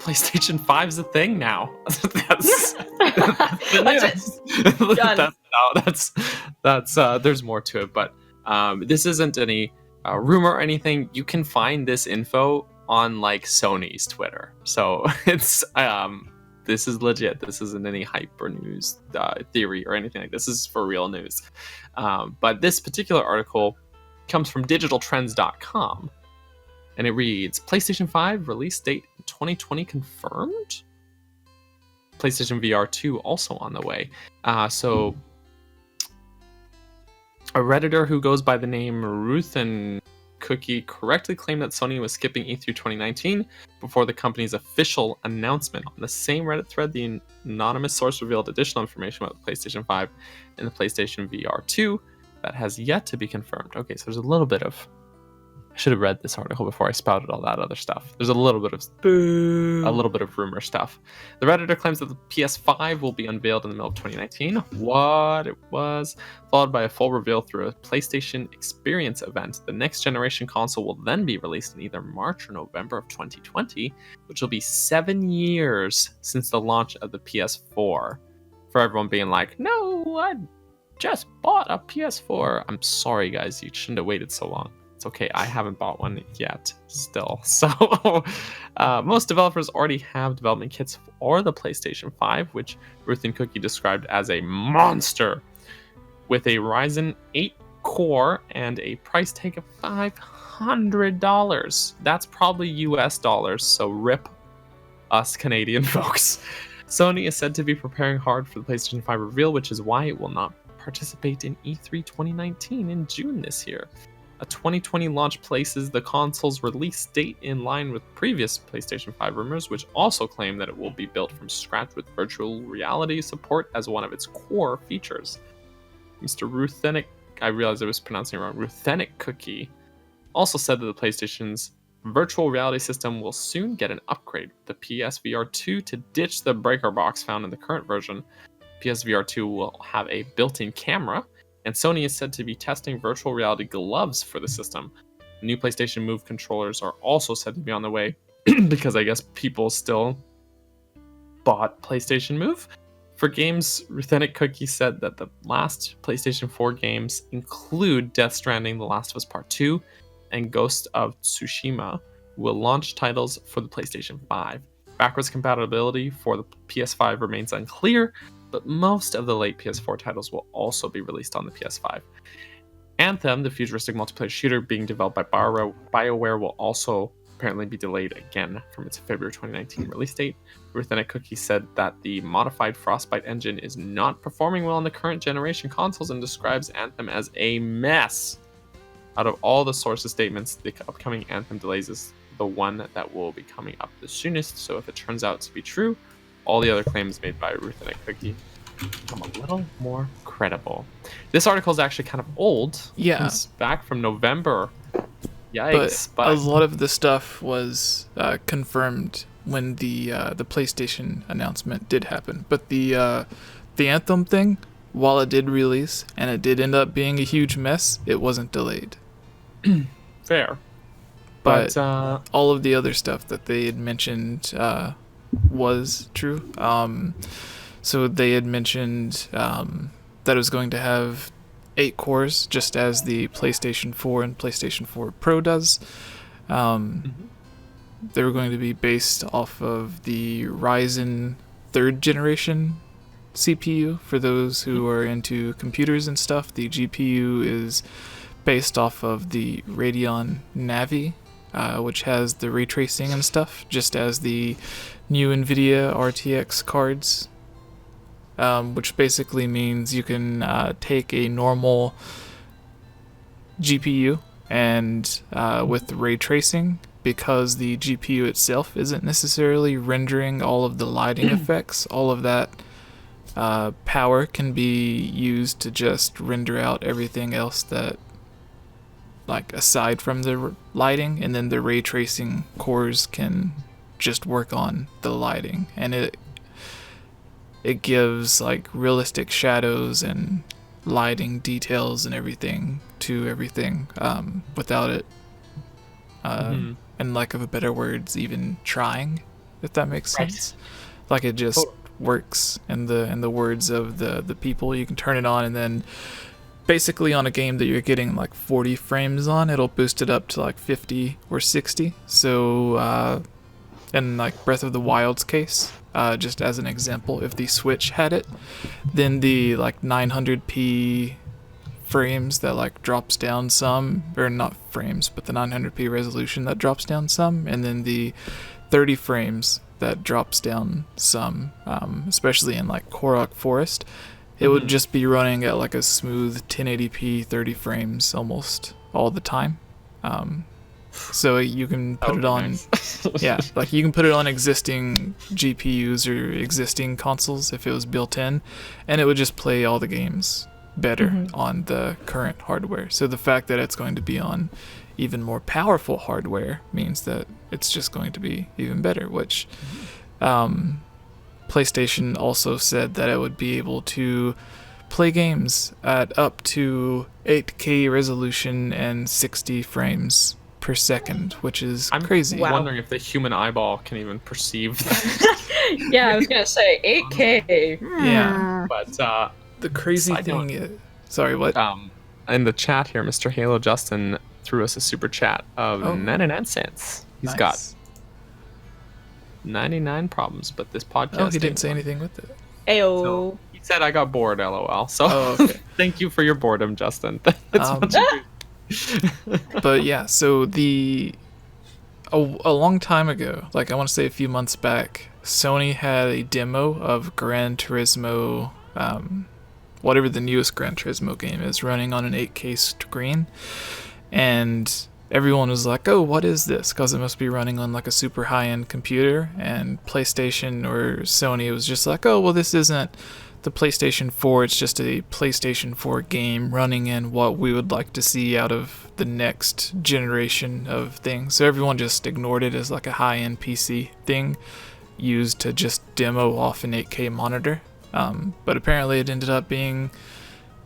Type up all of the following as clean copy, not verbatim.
PlayStation 5's a thing now. That's Done. that's there's more to it, but this isn't any rumor or anything. You can find this info on like Sony's Twitter, so it's this is legit. This isn't any hype or news theory or anything like this. This is for real news. But this particular article comes from digitaltrends.com, and it reads, PlayStation 5 release date 2020 confirmed? PlayStation VR 2 also on the way. So a Redditor who goes by the name Ruth and Cookie correctly claimed that Sony was skipping E3 2019 before the company's official announcement. On the same Reddit thread, the anonymous source revealed additional information about the PlayStation 5 and the PlayStation VR 2 that has yet to be confirmed. Okay, so there's a little bit of... I should have read this article before I spouted all that other stuff. There's a little bit of rumor stuff. The Redditor claims that the PS5 will be unveiled in the middle of 2019. What it was, followed by a full reveal through a PlayStation Experience event. The next generation console will then be released in either March or November of 2020, which will be 7 years since the launch of the PS4. For everyone being like, no, I just bought a PS4. I'm sorry, guys, you shouldn't have waited so long. It's okay, I haven't bought one yet still. So most developers already have development kits for the PlayStation 5, which Ruth and Cookie described as a monster with a Ryzen 8 core and a price tag of $500. That's probably US dollars, so rip us Canadian folks. Sony is said to be preparing hard for the PlayStation 5 reveal, which is why it will not participate in E3 2019 in June this year. A 2020 launch places the console's release date in line with previous PlayStation 5 rumors, which also claim that it will be built from scratch with virtual reality support as one of its core features. Mr. Ruthenic, I realized I was pronouncing it wrong, Ruthenic Cookie, also said that the PlayStation's virtual reality system will soon get an upgrade, the PSVR 2 to ditch the breaker box found in the current version. PSVR 2 will have a built-in camera, and Sony is said to be testing virtual reality gloves for the system. New PlayStation Move controllers are also said to be on the way, because I guess people still bought PlayStation Move. For games, Ruthenic Cookie said that the last PlayStation 4 games include Death Stranding, The Last of Us Part 2, and Ghost of Tsushima will launch titles for the PlayStation 5. Backwards compatibility for the PS5 remains unclear, but most of the late PS4 titles will also be released on the PS5. Anthem, the futuristic multiplayer shooter being developed by BioWare, will also apparently be delayed again from its February 2019 release date. Ruthenic Cookie said that the modified Frostbite engine is not performing well on the current generation consoles and describes Anthem as a mess. Out of all the sources' statements, the upcoming Anthem delays is the one that will be coming up the soonest, so if it turns out to be true, all the other claims made by Ruthenic Cookie become a little more credible. This article is actually kind of old. Yeah. It's back from November. Yikes. But a lot of the stuff was confirmed when the PlayStation announcement did happen. But the Anthem thing, while it did release and it did end up being a huge mess, it wasn't delayed. Fair. But all of the other stuff that they had mentioned was true. So they had mentioned that it was going to have 8 cores, just as the PlayStation 4 and PlayStation 4 Pro does. They were going to be based off of the Ryzen 3rd generation CPU. For those who are into computers and stuff, the GPU is based off of the Radeon Navi, which has the ray tracing and stuff, just as the new NVIDIA RTX cards, which basically means you can take a normal GPU and with ray tracing, because the GPU itself isn't necessarily rendering all of the lighting effects, all of that power can be used to just render out everything else that, like, aside from the lighting, and then the ray tracing cores can just work on the lighting, and it gives like realistic shadows and lighting details and everything to everything, without it, and lack of a better words, even trying. if that makes Right. sense. Like it just works in the words of the people. You can turn it on, and then basically on a game that you're getting like 40 frames on, it'll boost it up to like 50 or 60. So in like Breath of the Wild's case, just as an example, if the Switch had it, then the like 900p frames that like drops down some, or not frames, but the 900p resolution that drops down some, and then the 30 frames that drops down some, especially in like Korok Forest, it would just be running at like a smooth 1080p 30 frames almost all the time. So you can put it on, yeah, like you can put it on existing GPUs or existing consoles if it was built in, and it would just play all the games better on the current hardware. So the fact that it's going to be on even more powerful hardware means that it's just going to be even better, which PlayStation also said that it would be able to play games at up to 8K resolution and 60 frames per second, which is crazy. I'm wondering if the human eyeball can even perceive that. Yeah, I was gonna say 8K. Yeah. But the crazy thing is, sorry, what? In the chat here, Mr. Halo Justin threw us a super chat of 99 cents. He's got 99 problems, but this podcast. Oh, he didn't say anything with it. Ayo. So he said I got bored, lol. So okay. Thank you for your boredom, Justin. That's much appreciated. But yeah, so a long time ago, like I want to say a few months back, Sony had a demo of Gran Turismo, whatever the newest Gran Turismo game is, running on an 8K screen, and everyone was like, oh, what is this? Because it must be running on like a super high-end computer, and PlayStation or Sony was just like, oh, well, this isn't the PlayStation 4, it's just a PlayStation 4 game running in what we would like to see out of the next generation of things. So everyone just ignored it as like a high-end PC thing used to just demo off an 8K monitor. But apparently it ended up being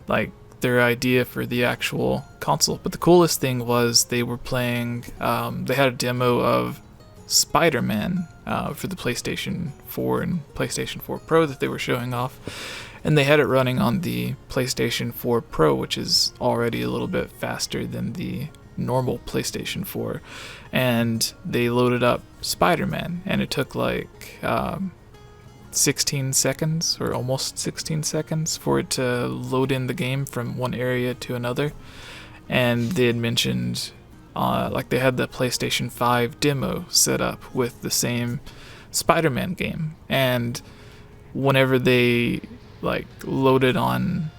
like their idea for the actual console. But the coolest thing was they were playing, they had a demo of Spider-Man for the PlayStation 4 and PlayStation 4 Pro that they were showing off, and they had it running on the PlayStation 4 Pro, which is already a little bit faster than the normal PlayStation 4, and they loaded up Spider-Man, and it took like 16 seconds or almost 16 seconds for it to load in the game from one area to another. And they had mentioned like they had the PlayStation 5 demo set up with the same Spider-Man game, and whenever they like loaded on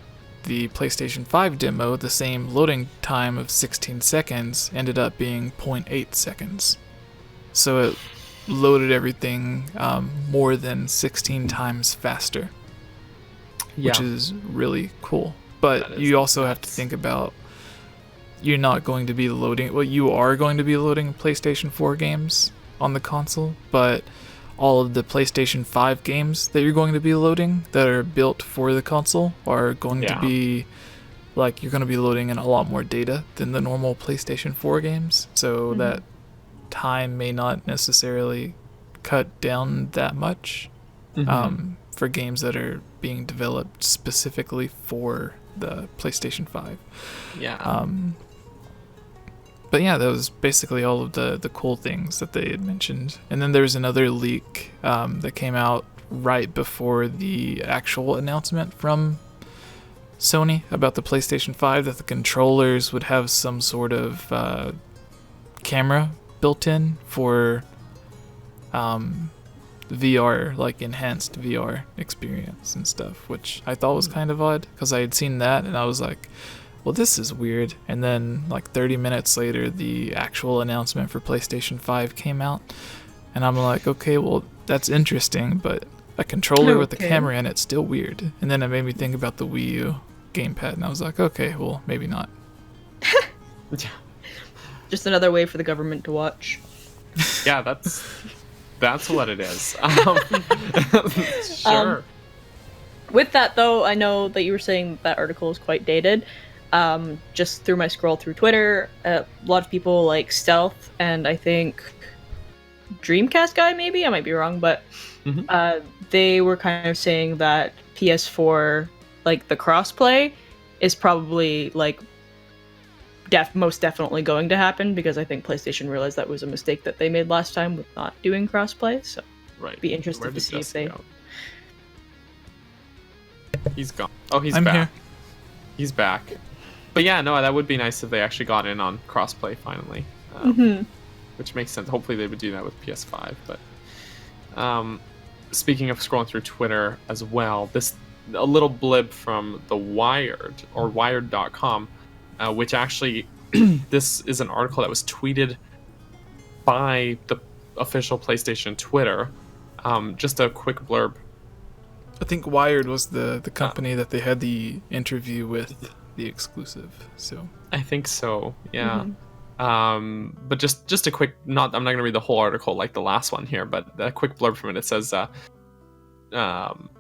the PlayStation 5 demo, the same loading time of 16 seconds ended up being 0.8 seconds. So it loaded everything more than 16 times faster, which is really cool. But you also have to think about, you're not going to be loading, well, you are going to be loading PlayStation 4 games on the console, but all of the PlayStation 5 games that you're going to be loading that are built for the console are going to be, like, you're going to be loading in a lot more data than the normal PlayStation 4 games, so that time may not necessarily cut down that much for games that are being developed specifically for the PlayStation 5. But yeah, that was basically all of the cool things that they had mentioned. And then there was another leak that came out right before the actual announcement from Sony about the PlayStation 5, that the controllers would have some sort of camera built in for VR, like enhanced VR experience and stuff, which I thought was kind of odd because I had seen that and I was like, well, this is weird. And then like 30 minutes later, the actual announcement for PlayStation 5 came out, and I'm like, okay, well, that's interesting, but a controller with a camera in it's still weird. And then it made me think about the Wii U gamepad, and I was like, okay, well, maybe not. Just another way for the government to watch. Yeah, that's what it is. Sure. With that, though, I know that you were saying that article is quite dated. Just through my scroll through Twitter, a lot of people like Stealth, and I think Dreamcast guy, maybe I might be wrong, but they were kind of saying that PS4, like the crossplay, is probably like most definitely going to happen, because I think PlayStation realized that was a mistake that they made last time with not doing crossplay. So Right. be interested to see if they. Go? He's gone. Oh, he's I'm back. here. He's back. But yeah, no, that would be nice if they actually got in on crossplay finally. Which makes sense. Hopefully they would do that with PS5. But speaking of scrolling through Twitter as well, a little blib from the Wired or Wired.com, which actually this is an article that was tweeted by the official PlayStation Twitter. Just a quick blurb. I think Wired was the company that they had the interview with, the exclusive. So I think so, yeah. But just a quick, I'm not going to read the whole article like the last one here, but a quick blurb from it. It says, a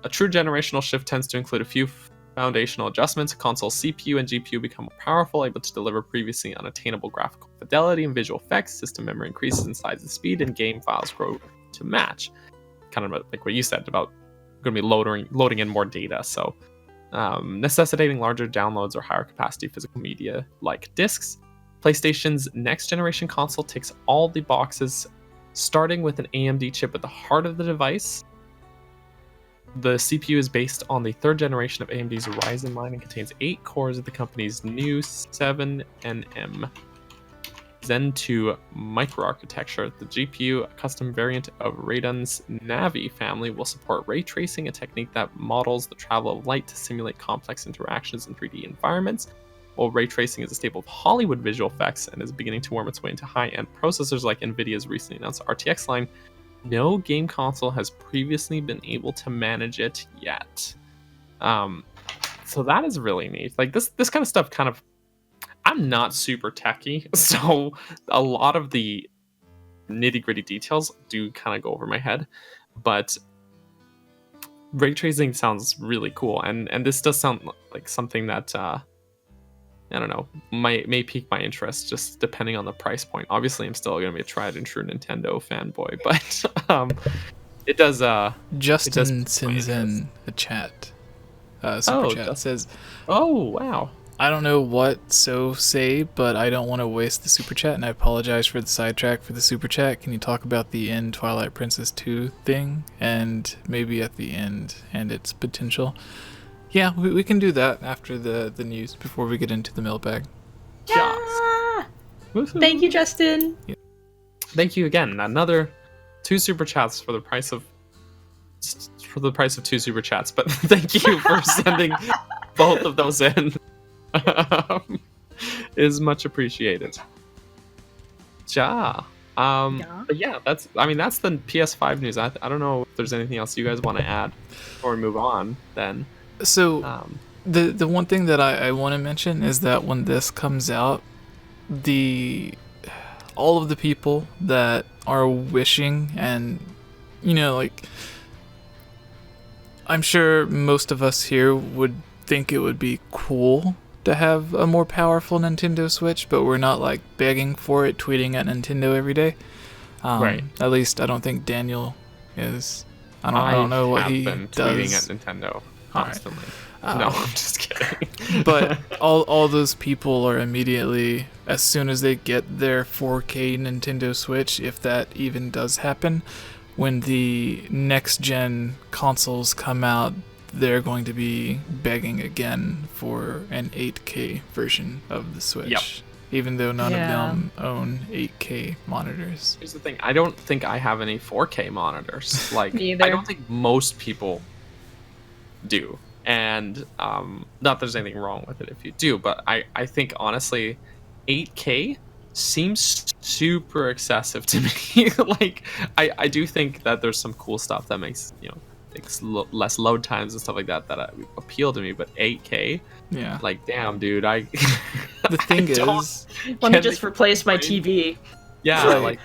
true generational shift tends to include a few foundational adjustments. A console's CPU and GPU become more powerful, able to deliver previously unattainable graphical fidelity and visual effects. System memory increases in size and speed, and game files grow to match. Kind of like what you said about going to be loading in more data, so necessitating larger downloads or higher capacity physical media like discs. PlayStation's next generation console ticks all the boxes, starting with an AMD chip at the heart of the device. The CPU is based on the third generation of AMD's Ryzen line and contains 8 cores of the company's new 7nm Zen 2 microarchitecture. The GPU, a custom variant of Radeon's Navi family, will support ray tracing, a technique that models the travel of light to simulate complex interactions in 3D environments. While ray tracing is a staple of Hollywood visual effects and is beginning to worm its way into high-end processors like NVIDIA's recently announced RTX line, no game console has previously been able to manage it yet. So that is really neat. Like this kind of stuff kind of, I'm not super techy, so a lot of the nitty-gritty details do kind of go over my head, but ray tracing sounds really cool, and this does sound like something that I don't know, may pique my interest, just depending on the price point. Obviously, I'm still going to be a tried and true Nintendo fanboy, but it does. Justin sends in a chat. Super chat says, "Oh wow, I don't know what so say, but I don't want to waste the super chat, and I apologize for the sidetrack for the super chat. Can you talk about the end Twilight Princess 2 thing, and maybe at the end and its potential?" Yeah, we can do that after the news before we get into the mailbag. Yeah! Thank you, Justin. Yeah. Thank you again. Another 2 super chats for the price of 2 super chats. But thank you for sending both of those in. Is much appreciated. But yeah, that's the PS5 news. I don't know if there's anything else you guys want to add before we move on then. So the one thing that I want to mention is that when this comes out, all of the people that are wishing, and like, I'm sure most of us here would think it would be cool to have a more powerful Nintendo Switch, but we're not like begging for it, tweeting at Nintendo every day. Right. At least I don't think Daniel is. I don't know what he been does. Tweeting at Nintendo constantly. Right. No, I'm just kidding. But all those people are immediately, as soon as they get their 4K Nintendo Switch, if that even does happen, when the next gen consoles come out, they're going to be begging again for an 8K version of the Switch. Yep. Even though none of them own 8K monitors. Here's the thing, I don't think I have any 4K monitors. Like, Me either. I don't think most people do. And not that there's anything wrong with it if you do, but I think honestly 8K seems super excessive to me. Like, I do think that there's some cool stuff that makes less load times and stuff like that appeal to me, but 8K, yeah, like, damn dude, the thing is, let me just replace my TV. Yeah, right. Like,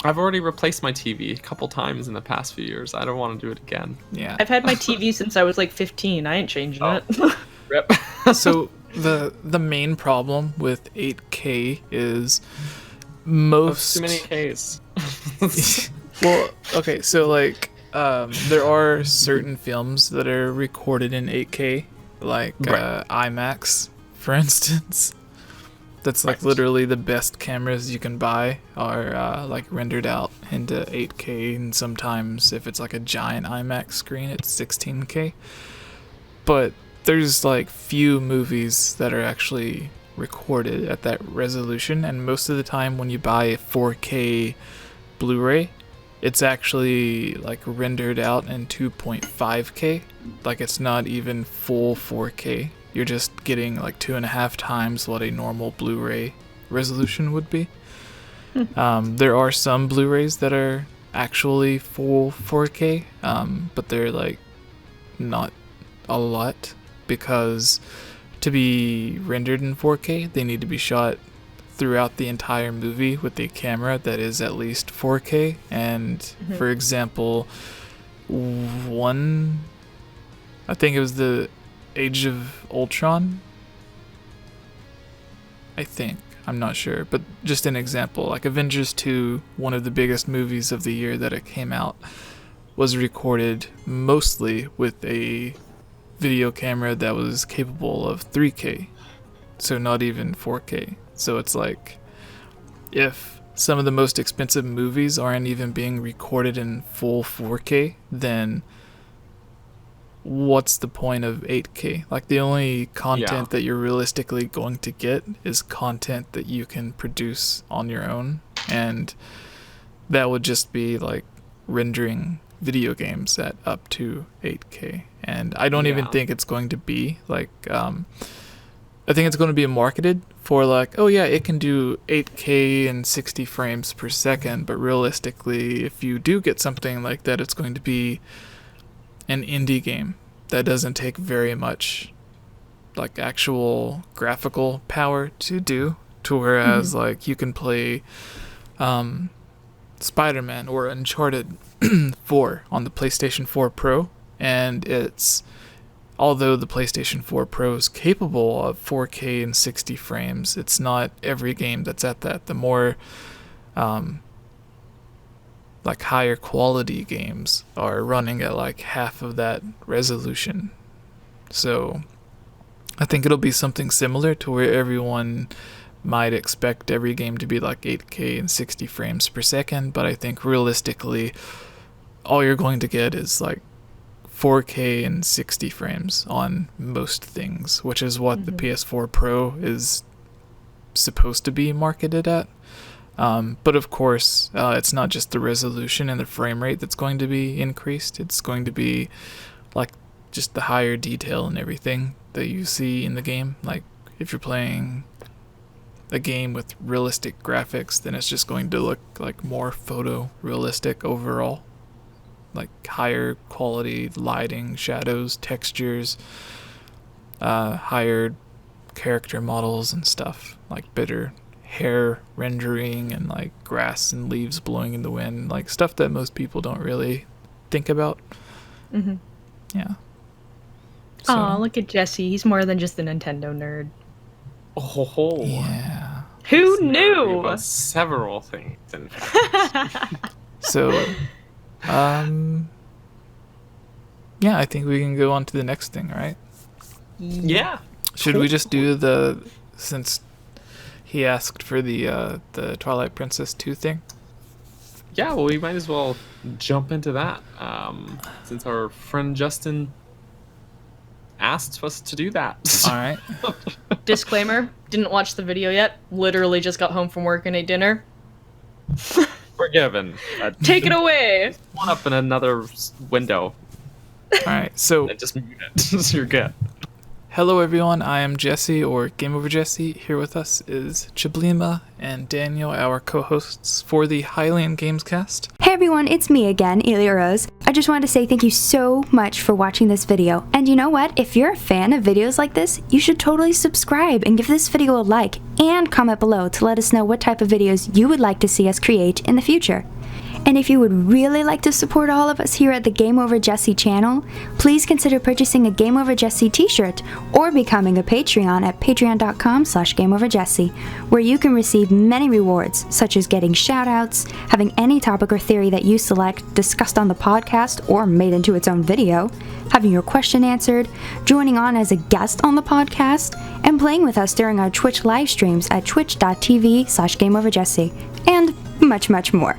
I've already replaced my TV a couple times in the past few years. I don't want to do it again. Yeah, I've had my TV since I was like 15. I ain't changing it. Rip. So the main problem with 8K is most too many Ks. Well, okay, so like there are certain films that are recorded in 8K, like Right. IMAX, for instance. That's like Right. literally the best cameras you can buy are like rendered out into 8K, and sometimes if it's like a giant IMAX screen, it's 16K. But there's like few movies that are actually recorded at that resolution, and most of the time when you buy a 4K Blu-ray, it's actually like rendered out in 2.5K. Like it's not even full 4K. You're just getting like 2.5 times what a normal Blu-ray resolution would be. There are some Blu-rays that are actually full 4K, but they're like not a lot, because to be rendered in 4K, they need to be shot throughout the entire movie with a camera that is at least 4K. And for example, I think it was the Age of Ultron, I'm not sure, but just an example, like Avengers 2, one of the biggest movies of the year that it came out, was recorded mostly with a video camera that was capable of 3K, so not even 4K. So it's like, if some of the most expensive movies aren't even being recorded in full 4K, then what's the point of 8K? Like, the only content that you're realistically going to get is content that you can produce on your own, and that would just be like rendering video games at up to 8K. And I don't even think it's going to be like I think it's going to be marketed for like, oh yeah, it can do 8K and 60 frames per second, but realistically, if you do get something like that, it's going to be an indie game that doesn't take very much like actual graphical power to do, to whereas like you can play Spider-Man or Uncharted 4 on the PlayStation 4 Pro, and although the PlayStation 4 Pro is capable of 4K and 60 frames, it's not every game that's at that. The more like higher quality games are running at like half of that resolution. So I think it'll be something similar to where everyone might expect every game to be like 8K and 60 frames per second, but I think realistically all you're going to get is like 4K and 60 frames on most things, which is what the PS4 Pro is supposed to be marketed at. But of course, it's not just the resolution and the frame rate that's going to be increased. It's going to be like just the higher detail and everything that you see in the game. Like if you're playing a game with realistic graphics, then it's just going to look like more photorealistic overall. Like higher quality lighting, shadows, textures, higher character models and stuff, like better hair rendering and like grass and leaves blowing in the wind, like stuff that most people don't really think about. Yeah. So, Oh, look at Jesse. He's more than just a Nintendo nerd. Oh, yeah. Who It's nerdy knew? about several things, in fact. So, yeah, I think we can go on to the next thing, right? Yeah. Should we just do since he asked for the Twilight Princess 2 thing? Yeah, well, we might as well jump into that, since our friend Justin asked us to do that. All right. Disclaimer, didn't watch the video yet. Literally just got home from work and ate dinner. Forgiven. Take it away! One up in another window All right. So, and just mute it. So you're good. hello everyone, I am Jesse, or GameOverJesse. Here with us is Chiblima and Daniel, our co-hosts for the Hylian Gamescast. Hey everyone, it's me again, Elia Rose. I just wanted to say thank you so much for watching this video. And you know what? If you're a fan of videos like this, you should totally subscribe and give this video a like, and comment below to let us know what type of videos you would like to see us create in the future. And if you would really like to support all of us here at the GameOverJesse channel, please consider purchasing a GameOverJesse t-shirt or becoming a Patreon at patreon.com/GameOverJesse, where you can receive many rewards, such as getting shoutouts, having any topic or theory that you select discussed on the podcast or made into its own video, having your question answered, joining on as a guest on the podcast, and playing with us during our Twitch live streams at twitch.tv/GameOverJesse, and much, much more.